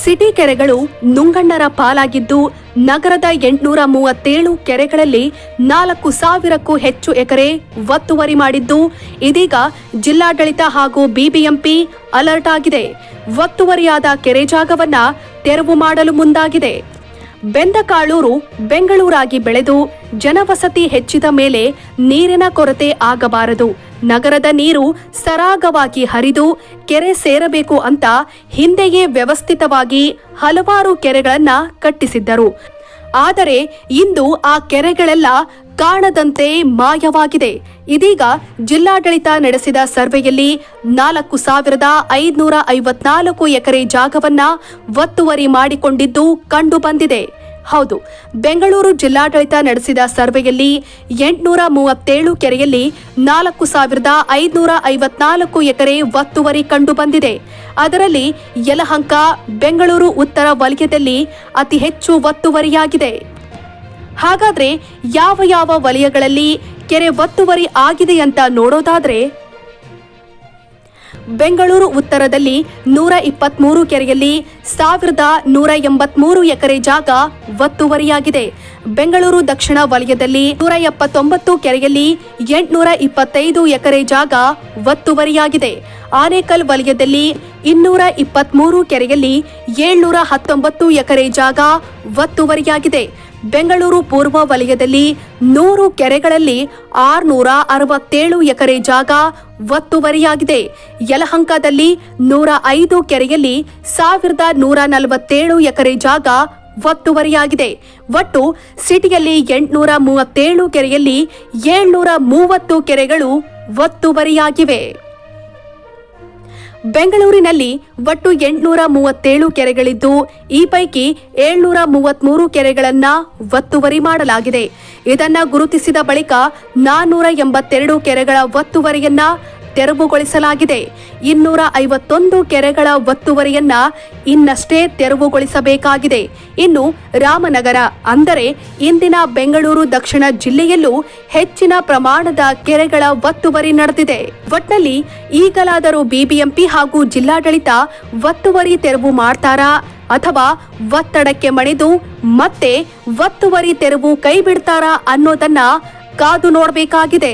City ಕೆರೆಗಳು ನುಂಗಣ್ಣರ ಪಾಲಾಗಿದ್ದು ನಗರದ 837 ಕೆರೆಗಳಲ್ಲಿ 4,000ಕ್ಕೂ ಹೆಚ್ಚು ಎಕರೆ ಒತ್ತುವರಿ ಮಾಡಿದ್ದು ಇದೀಗ ಜಿಲ್ಲಾಡಳಿತ ಹಾಗೂ ಬಿಬಿಎಂಪಿ ಅಲರ್ಟ್ ಆಗಿದೆ. ಒತ್ತುವರಿಯಾದ ಕೆರೆ ಜಾಗವನ್ನ ತೆರವು ಮಾಡಲು ಮುಂದಾಗಿದೆ. ಬೆಂದಕಾಳೂರು ಬೆಂಗಳೂರಾಗಿ ಬೆಳೆದು ಜನವಸತಿ ಹೆಚ್ಚಿದ ಮೇಲೆ ನೀರಿನ ಕೊರತೆ ಆಗಬಾರದು, ನಗರದ ನೀರು ಸರಾಗವಾಗಿ ಹರಿದು ಕೆರೆ ಸೇರಬೇಕು ಅಂತ ಹಿಂದೆಯೇ ವ್ಯವಸ್ಥಿತವಾಗಿ ಹಲವಾರು ಕೆರೆಗಳನ್ನ ಕಟ್ಟಿಸಿದ್ದರು. ಆದರೆ ಇಂದು ಆ ಕೆರೆಗಳೆಲ್ಲ ಕಾಣದಂತೆ ಮಾಯವಾಗಿದೆ. ಇದೀಗ ಜಿಲ್ಲಾಡಳಿತ ನಡೆಸಿದ ಸರ್ವೆಯಲ್ಲಿ 4,554 ಎಕರೆ ಜಾಗವನ್ನ ಒತ್ತುವರಿ ಮಾಡಿಕೊಂಡಿದ್ದು ಕಂಡು ಬಂದಿದೆ. ಹೌದು, ಬೆಂಗಳೂರು ಜಿಲ್ಲಾಡಳಿತ ನಡೆಸಿದ ಸರ್ವೆಯಲ್ಲಿ 837 ಕೆರೆಯಲ್ಲಿ 4,554 ಎಕರೆ ಒತ್ತುವರಿ ಕಂಡು ಬಂದಿದೆ. ಅದರಲ್ಲಿ ಯಲಹಂಕ, ಬೆಂಗಳೂರು ಉತ್ತರ ವಲಯದಲ್ಲಿ ಅತಿ ಹೆಚ್ಚು ಒತ್ತುವರಿಯಾಗಿದೆ. ಹಾಗಾದ್ರೆ ಯಾವ ಯಾವ ವಲಯಗಳಲ್ಲಿ ಕೆರೆ ಒತ್ತುವರಿ ಆಗಿದೆ ಅಂತ ನೋಡೋದಾದ್ರೆ, ಬೆಂಗಳೂರು ಉತ್ತರದಲ್ಲಿ 123 ಕೆರೆಯಲ್ಲಿ 1,183 ಎಕರೆ ಜಾಗ ಒತ್ತುವರಿಯಾಗಿದೆ. ಬೆಂಗಳೂರು ದಕ್ಷಿಣ ವಲಯದಲ್ಲಿ 179 ಕೆರೆಯಲ್ಲಿ 825 ಎಕರೆ ಜಾಗ ಒತ್ತುವರಿಯಾಗಿದೆ. ಆನೇಕಲ್ ವಲಯದಲ್ಲಿ 223 ಕೆರೆಯಲ್ಲಿ 719 ಎಕರೆ ಜಾಗ ಒತ್ತುವರಿಯಾಗಿದೆ. ಬೆಂಗಳೂರು ಪೂರ್ವ ವಲಯದಲ್ಲಿ 100 ಕೆರೆಗಳಲ್ಲಿ 667 ಎಕರೆ ಜಾಗ ಒತ್ತುವರಿಯಾಗಿದೆ. ಯಲಹಂಕದಲ್ಲಿ 105 ಕೆರೆಯಲ್ಲಿ 1,147 ಎಕರೆ ಜಾಗ ಒತ್ತುವರಿಯಾಗಿದೆ. ಒಟ್ಟು ಸಿಟಿಯಲ್ಲಿ 837 ಕೆರೆಯಲ್ಲಿ 730 ಕೆರೆಗಳು ಒತ್ತುವರಿಯಾಗಿವೆ. ಬೆಂಗಳೂರಿನಲ್ಲಿ ಒಟ್ಟು 837 ಕೆರೆಗಳಿದ್ದು ಈ ಪೈಕಿ 733 ಕೆರೆಗಳನ್ನ ಒತ್ತುವರಿ ಮಾಡಲಾಗಿದೆ. ಇದನ್ನ ಗುರುತಿಸಿದ ಬಳಿಕ 482 ಕೆರೆಗಳ ಒತ್ತುವರಿಯನ್ನ ತೆರವುಗೊಳಿಸಲಾಗಿದೆ. 251 ಕೆರೆಗಳ ಒತ್ತುವರಿಯನ್ನ ಇನ್ನಷ್ಟೇ ತೆರವುಗೊಳಿಸಬೇಕಾಗಿದೆ. ಇನ್ನು ರಾಮನಗರ ಅಂದರೆ ಇಂದಿನ ಬೆಂಗಳೂರು ದಕ್ಷಿಣ ಜಿಲ್ಲೆಯಲ್ಲೂ ಹೆಚ್ಚಿನ ಪ್ರಮಾಣದ ಕೆರೆಗಳ ಒತ್ತುವರಿ ನಡೆದಿದೆ. ಒಟ್ನಲ್ಲಿ ಈಗಲಾದರೂ ಬಿಬಿಎಂಪಿ ಹಾಗೂ ಜಿಲ್ಲಾಡಳಿತ ಒತ್ತುವರಿ ತೆರವು ಮಾಡ್ತಾರಾ ಅಥವಾ ಒತ್ತಡಕ್ಕೆ ಮಣಿದು ಮತ್ತೆ ಒತ್ತುವರಿ ತೆರವು ಕೈ ಬಿಡ್ತಾರಾ ಅನ್ನೋದನ್ನ ಕಾದು ನೋಡಬೇಕಾಗಿದೆ.